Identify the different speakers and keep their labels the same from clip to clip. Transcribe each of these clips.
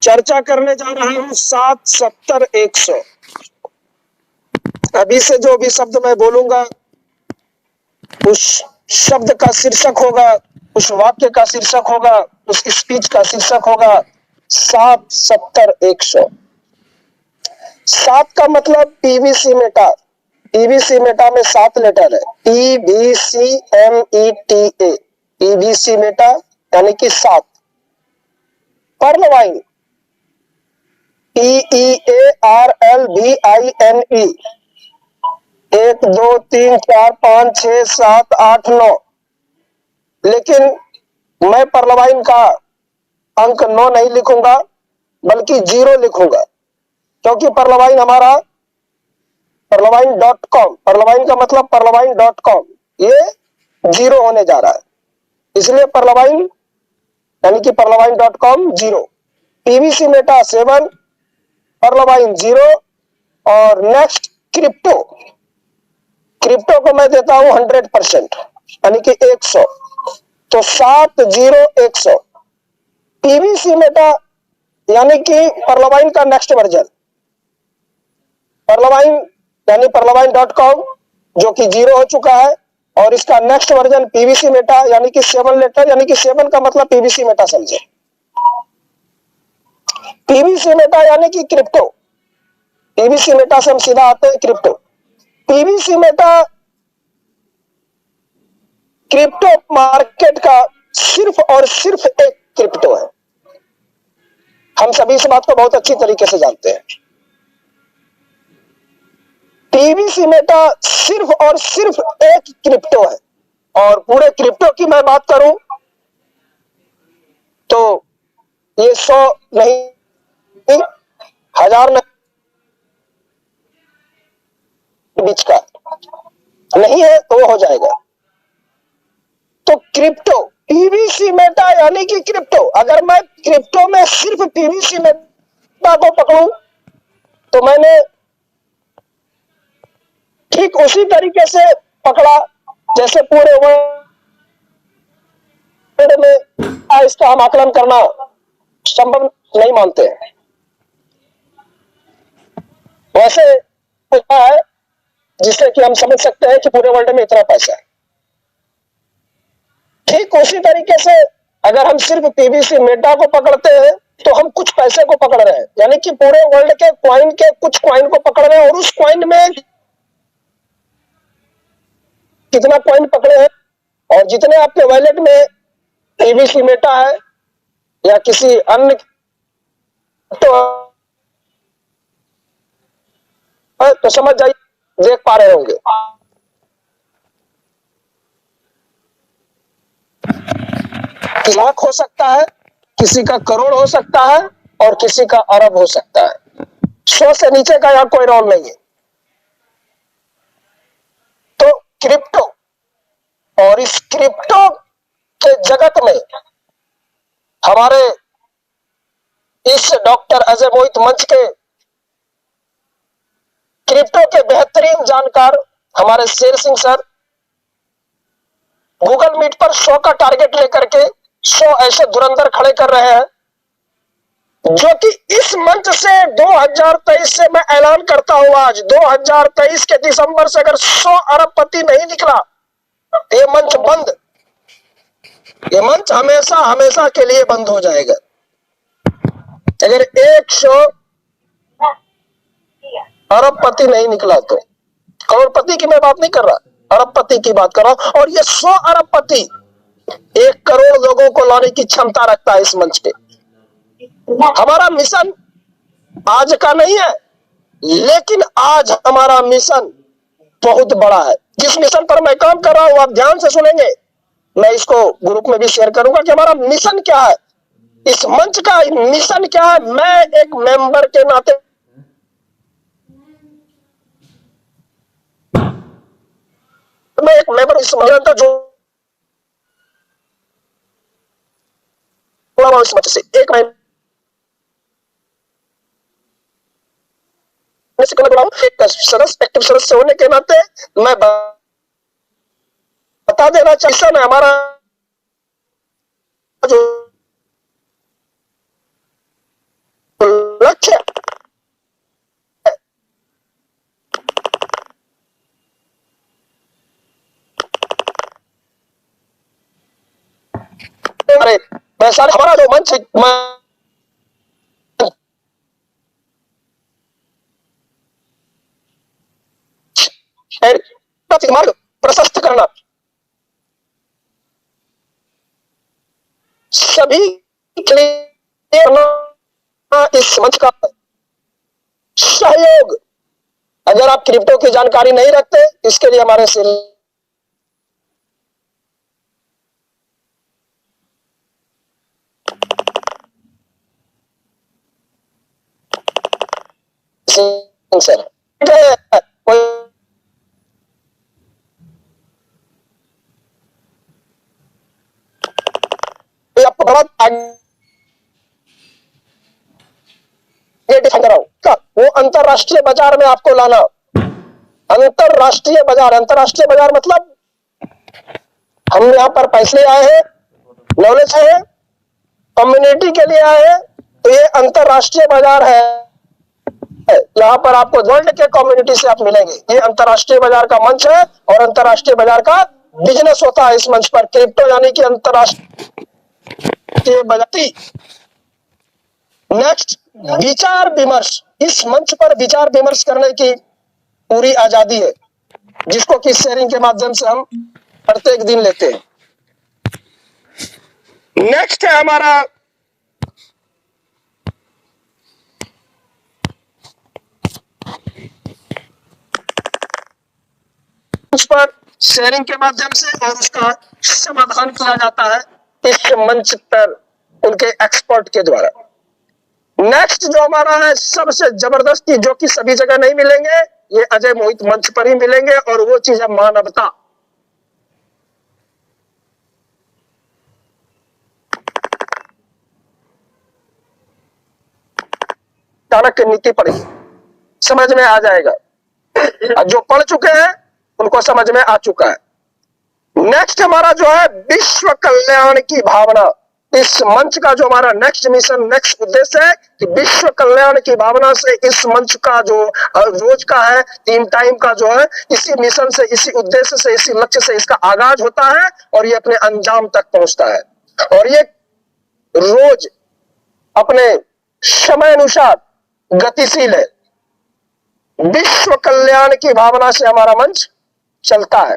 Speaker 1: चर्चा करने जा रहा हूं 7, 70, 100। अभी से जो भी शब्द मैं बोलूंगा उस शब्द का शीर्षक होगा, उस वाक्य का शीर्षक होगा, उस स्पीच का शीर्षक होगा 7, 70, 100। 7 का मतलब पीवीसी मेटा। पीवीसी मेटा में 7 लेटर है, PVCMETA। पीवीसी मेटा यानी कि 7। Pearl Vine, PEARLVINE। 1, 2, 3, 4, 5, 6, 7, 8, 9। लेकिन मैं पर्लवाइन का अंक 9 नहीं लिखूंगा बल्कि 0 लिखूंगा, क्योंकि पर्लवाइन.com, पर्लवाइन का मतलब पर्लवाइन.com, ये 0 होने जा रहा है, इसलिए पर्लवाइन यानी कि पर्लवाइन.com 0, पीवीसी मेटा 7, पर्लवाइन 0। और नेक्स्ट क्रिप्टो, क्रिप्टो को मैं देता हूं 100% यानी कि 100। तो 7, 0, 100। पीवीसी मेटा यानी कि पर्लवाइन का नेक्स्ट वर्जन, पर्लवाइन यानी पर्लवाइन.com जो कि 0 हो चुका है, और इसका नेक्स्ट वर्जन पीवीसी मेटा यानी कि 7 लेटर, यानी कि 7 का मतलब पीवीसी मेटा समझे। पीवीसी मेटा यानी कि क्रिप्टो। पीवीसी मेटा से हम सीधा आते हैं crypto. PVC Meta crypto market का सिर्फ और सिर्फ एक क्रिप्टो है। हम सभी इस बात को बहुत अच्छी तरीके से जानते हैं। पीवीसी मेटा सिर्फ और सिर्फ एक क्रिप्टो है, और पूरे क्रिप्टो की मैं बात करूं तो ये 100 नहीं, 1000 नहीं, बीच का नहीं है तो वो हो जाएगा। तो क्रिप्टो, पीवीसी मेटा यानी कि क्रिप्टो। अगर मैं क्रिप्टो में सिर्फ पीवीसी मेटा को पकड़ूं तो मैंने ठीक उसी तरीके से पकड़ा जैसे पूरे वर्ल्ड में इसका हम आकलन करना संभव नहीं मानते हैं। वैसे है जिससे कि हम समझ सकते हैं कि पूरे वर्ल्ड में इतना पैसा है। ठीक उसी तरीके से अगर हम सिर्फ पीवीसी मेटा को पकड़ते हैं तो हम कुछ पैसे को पकड़ रहे हैं, यानी कि पूरे वर्ल्ड के कॉइन के कुछ कॉइन को पकड़ रहे हैं, और उस कॉइन में कितना कॉइन पकड़े हैं, और जितने आपके वॉलेट में पीवीसी मेटा है या किसी अन्य तो समझ जाइए, देख पा रहे होंगे। लाख हो सकता है, किसी का करोड़ हो सकता है, और किसी का अरब हो सकता है। 100 से नीचे का यहाँ कोई रोल नहीं है। तो क्रिप्टो, और इस क्रिप्टो के जगत में हमारे इस डॉक्टर अजय मोहित मंच के क्रिप्टो के बेहतरीन जानकार हमारे Sher Singh sir Google meet पर 100 का टारगेट लेकर के 100 ऐसे धुरंधर खड़े कर रहे हैं, जो कि इस मंच से 2023 से मैं ऐलान करता हूं, आज 2023 के दिसंबर से अगर 100 अरबपति नहीं निकला तो ये मंच बंद, ये मंच हमेशा हमेशा के लिए बंद हो जाएगा। अगर 100 अरबपति नहीं निकला तो, करोड़पति की मैं बात नहीं कर रहा, अरबपति की बात कर रहा हूं। और ये 100 अरबपति 1 करोड़ लोगों को लाने की क्षमता रखता है इस मंच पे। हमारा मिशन आज का नहीं है, लेकिन आज हमारा मिशन बहुत बड़ा है। जिस मिशन पर मैं काम कर रहा हूं आप ध्यान से सुनेंगे, मैं इसको ग्रुप में भी शेयर करूंगा कि हमारा मिशन क्या है, इस मंच का मिशन क्या है। मैं एक मेंबर के नाते मैं एक मेंबर इस मंच जो इस मंच से एक महीने से एक सदस्य, एक्टिव सदस्य होने के नाते मैं बता देना चाहता हूं हमारा जो वैसा हमारा जो मंच मार्ग प्रशस्त करना सभी के लिए इस मंच का सहयोग। अगर आप क्रिप्टो की जानकारी नहीं रखते, इसके लिए हमारे सिंह सर आपको बड़ा वो अंतरराष्ट्रीय बाजार में आपको लाना। अंतरराष्ट्रीय बाजार मतलब हम यहाँ पर पैसे आए हैं, नॉलेज है, कम्युनिटी के लिए आए हैं, तो ये अंतरराष्ट्रीय बाजार है। यहाँ पर आपको वर्ल्ड के कम्युनिटी से आप मिलेंगे। ये अंतरराष्ट्रीय बाजार का मंच है और अंतरराष्ट्रीय बाजार का बिजनेस होता है इस मंच पर। क्रिप्टो यानी कि अंतरराष्ट्रीय बाजार। नेक्स्ट, विचार विमर्श। इस मंच पर विचार विमर्श करने की पूरी आजादी है, जिसको कि शेयरिंग के माध्यम से हम प्रत्येक दिन लेते हैं। नेक्स्ट है हमारा उस पर शेयरिंग के माध्यम से और उसका समाधान किया जाता है इस मंच पर उनके एक्सपर्ट के द्वारा। नेक्स्ट जो हमारा है सबसे जबरदस्ती, जो कि सभी जगह नहीं मिलेंगे, ये अजय मोहित मंच पर ही मिलेंगे, और वो चीज है मानवता। चाणक्य नीति पढ़िए, समझ में आ जाएगा। जो पढ़ चुके हैं उनको समझ में आ चुका है। नेक्स्ट हमारा जो है विश्व कल्याण की भावना। इस मंच का जो हमारा नेक्स्ट मिशन, नेक्स्ट उद्देश्य है कि विश्व कल्याण की भावना से इस मंच का जो रोज का है 3 टाइम का जो है, इसी मिशन से, इसी उद्देश्य से, इसी लक्ष्य से इसका आगाज होता है और ये अपने अंजाम तक पहुंचता है। और ये रोज अपने समय अनुसार गतिशील है। विश्व कल्याण की भावना से हमारा मंच चलता है।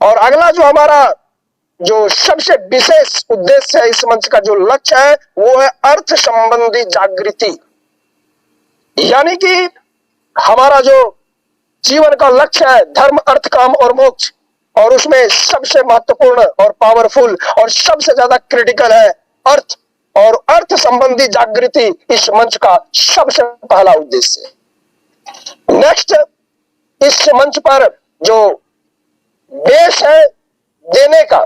Speaker 1: और अगला जो हमारा जो सबसे विशेष उद्देश्य है इस मंच का, जो लक्ष्य है, वो है अर्थ संबंधी जागृति। यानी कि हमारा जो जीवन का लक्ष्य है धर्म, अर्थ, काम और मोक्ष, और उसमें सबसे महत्वपूर्ण और पावरफुल और सबसे ज्यादा क्रिटिकल है अर्थ, और अर्थ संबंधी जागृति इस मंच का सबसे पहला उद्देश्य है। नेक्स्ट, इस मंच पर जो बेस है देने का,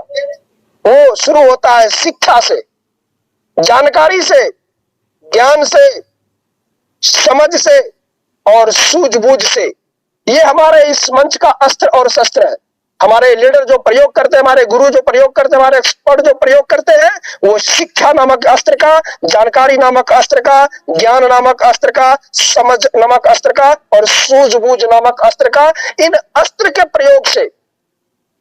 Speaker 1: वो शुरू होता है शिक्षा से, जानकारी से, ज्ञान से, समझ से और सूझबूझ से। ये हमारे इस मंच का अस्त्र और शस्त्र है। हमारे लीडर जो प्रयोग करते हैं, हमारे गुरु जो प्रयोग करते हैं, हमारे एक्सपर्ट जो प्रयोग करते हैं, वो शिक्षा नामक अस्त्र का, जानकारी नामक अस्त्र का, ज्ञान नामक अस्त्र का, समझ नामक अस्त्र का और सूझबूझ नामक अस्त्र का, इन अस्त्र के प्रयोग से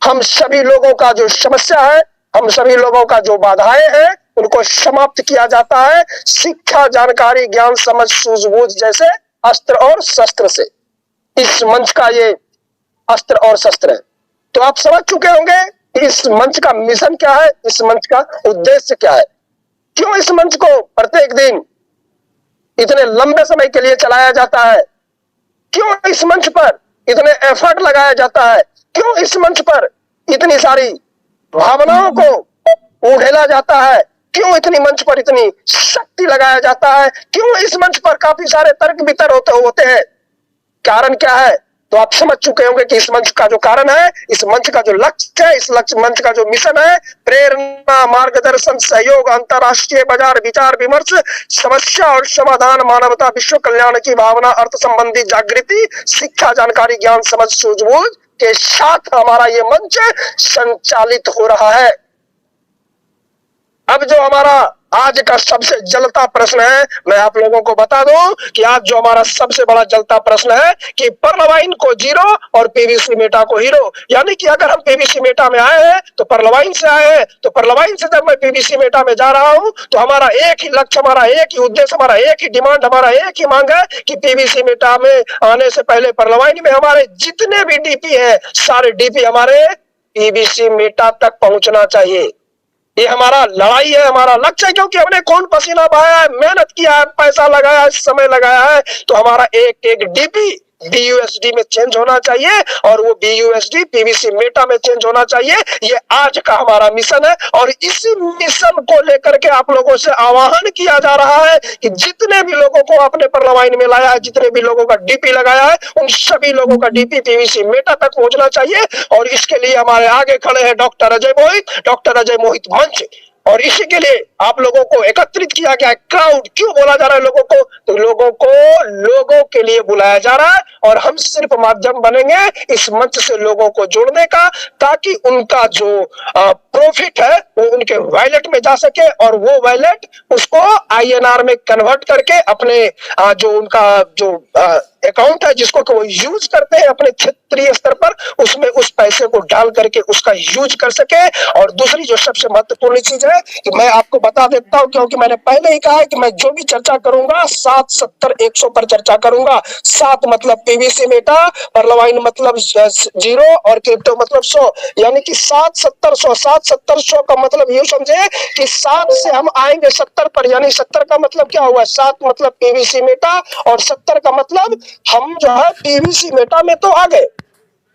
Speaker 1: हम सभी लोगों का जो समस्या है, हम सभी लोगों का जो बाधाएं हैं, उनको समाप्त किया जाता है शिक्षा, जानकारी, ज्ञान, समझ, सूझबूझ जैसे अस्त्र और शस्त्र से। इस मंच का ये अस्त्र और शस्त्र है। तो आप समझ चुके होंगे कि इस मंच का मिशन क्या है, इस मंच का उद्देश्य क्या है, क्यों इस मंच को प्रत्येक दिन इतने लंबे समय के लिए चलाया जाता है, क्यों इस मंच पर इतने एफर्ट लगाया जाता है, क्यों इस मंच पर इतनी सारी भावनाओं को उड़ेला जाता है, क्यों इतनी मंच पर इतनी शक्ति लगाया जाता है, क्यों इस मंच पर काफी सारे तर्क वितर्क होते हैं, कारण क्या है? तो आप समझ चुके होंगे कि इस मंच का जो कारण है, इस मंच का जो लक्ष्य है, इस लक्ष्य मंच का जो मिशन है, प्रेरणा, मार्गदर्शन, सहयोग, अंतरराष्ट्रीय बाजार, विचार विमर्श, समस्या और समाधान, मानवता, विश्व कल्याण की भावना, अर्थ संबंधी जागृति, शिक्षा, जानकारी, ज्ञान, समझ, सूझबूझ के साथ हमारा ये मंच संचालित हो रहा है। अब जो हमारा आज का सबसे जलता प्रश्न है, मैं आप लोगों को बता दूं कि आज जो हमारा सबसे बड़ा जलता प्रश्न है कि पर्लवाइन को जीरो और पीवीसी मेटा को हीरो। यानी कि अगर हम पीवीसी मेटा में आए हैं तो पर्लवाइन से आए हैं, तो पर्लवाइन से जब मैं पीवीसी मेटा में जा रहा हूं तो हमारा एक ही लक्ष्य, हमारा एक ही उद्देश्य, हमारा एक ही डिमांड, हमारा एक ही मांग है कि पीवीसी मेटा में आने से पहले पर्लवाइन में हमारे जितने भी डीपी है, सारे डीपी हमारे पीवीसी मेटा तक पहुंचना चाहिए। ये हमारा लड़ाई है, हमारा लक्ष्य है, क्योंकि हमने खून पसीना बहाया है, मेहनत किया है, पैसा लगाया है, समय लगाया है, तो हमारा एक एक डीपी बीयूएसडी में चेंज होना चाहिए और वो बीयूएसडी पीवीसी मेटा में चेंज होना चाहिए। ये आज का हमारा मिशन है और इसी मिशन को लेकर के आप लोगों से आह्वान किया जा रहा है कि जितने भी लोगों को आपने पर्लवाइन में लाया है, जितने भी लोगों का डीपी लगाया है, उन सभी लोगों का डीपी पीवीसी मेटा तक पहुंचना चाहिए। और इसके लिए हमारे आगे खड़े हैं डॉक्टर अजय मोहित, डॉक्टर अजय मोहित मंच। और इसी के लिए आप लोगों को एकत्रित किया गया है। क्राउड क्यों बोला जा रहा है लोगों को? तो लोगों के लिए बुलाया जा रहा है और हम सिर्फ माध्यम बनेंगे इस मंच से लोगों को जोड़ने का, ताकि उनका जो प्रॉफिट है वो उनके वॉलेट में जा सके और वो वॉलेट उसको आईएनआर में कन्वर्ट करके अपने जो उनका जो अकाउंट है जिसको वो यूज करते हैं अपने क्षेत्रीय स्तर पर, उसमें उस पैसे को डाल करके उसका यूज कर सके। और दूसरी जो सबसे महत्वपूर्ण चीज है कि मैं आपको बता देता हूं, क्योंकि मैंने पहले ही कहा है कि मैं जो भी चर्चा करूंगा 7, 70, 100 पर चर्चा करूंगा। 7 मतलब पीवीसी मेटा, पर्लवाइन मतलब 0 और क्रिप्टो मतलब 100, यानी कि 7, 70, 100। 7, 70, 100 का मतलब यूं समझे कि 7 से हम आएंगे 70 पर, यानी 70 का मतलब क्या हुआ? 7 मतलब पीवीसी मेटा और 70 का मतलब हम जो है पीवीसी मेटा में तो आ गए,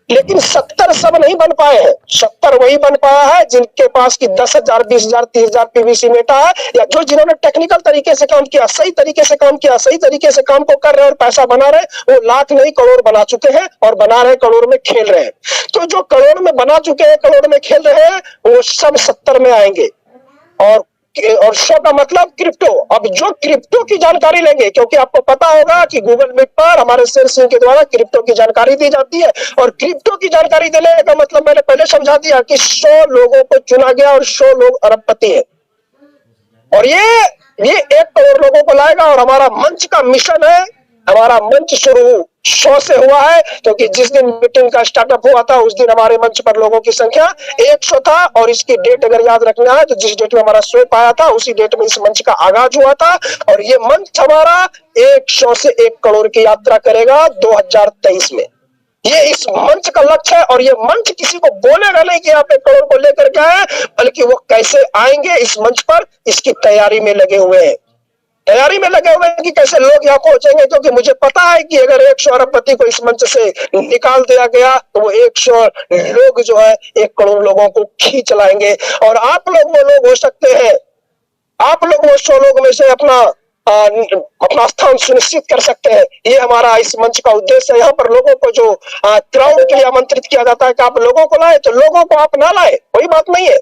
Speaker 1: लेकिन 70 सब नहीं बन पाए हैं। 70 वही बन पाया है जिनके पास की 10,000, 20,000, 30,000 पीवीसी मेटा है, या जो जिन्होंने टेक्निकल तरीके से काम किया, सही तरीके से काम किया, सही तरीके से काम को कर रहे हैं और पैसा बना रहे, वो लाख नहीं करोड़ बना चुके हैं और बना रहे, करोड़ में खेल रहे हैं। तो जो करोड़ में बना चुके हैं, करोड़ में खेल रहे हैं, वो सब 70 में आएंगे। और 100 का मतलब क्रिप्टो। अब जो क्रिप्टो की जानकारी लेंगे, क्योंकि आपको पता होगा कि गूगल मीट पर हमारे शेर सिंह के द्वारा क्रिप्टो की जानकारी दी जाती है, और क्रिप्टो की जानकारी देने का मतलब मैंने पहले समझा दिया कि 100 लोगों को चुना गया और 100 लोग अरबपति है, और ये 1 करोड़ लोगों को लाएगा। और हमारा मंच का मिशन है, हमारा मंच शुरू 100 से हुआ है, क्योंकि जिस दिन मीटिंग का स्टार्टअप हुआ था उस दिन हमारे मंच पर लोगों की संख्या 100 था। और इसकी डेट अगर याद रखना है तो जिस डेट में हमारा स्वेप आया था उसी डेट में इस मंच का आगाज हुआ था। और ये मंच हमारा 100 से 1 करोड़ की यात्रा करेगा 2023 में। ये इस मंच का लक्ष्य है, और ये मंच किसी को बोलेगा नहीं कि आप 1 करोड़ को लेकर के आए, बल्कि वो कैसे आएंगे इस मंच पर, इसकी तैयारी में लगे हुए हैं। तैयारी में लगे हुए हैं कि कैसे लोग यहाँ पहुंचेंगे, क्योंकि मुझे पता है कि अगर 100 अरबपति को इस मंच से निकाल दिया गया तो वो 100 लोग जो है 1 करोड़ लोगों को खींच लाएंगे। और आप लोग वो लोग हो सकते हैं, आप लोग वो 100 लोग में से अपना स्थान सुनिश्चित कर सकते हैं। ये हमारा इस मंच का उद्देश्य है। यहाँ पर लोगों को जो क्राउड के लिए आमंत्रित किया जाता है कि आप लोगों को लाए, तो लोगों को आप ना लाए, कोई बात नहीं है।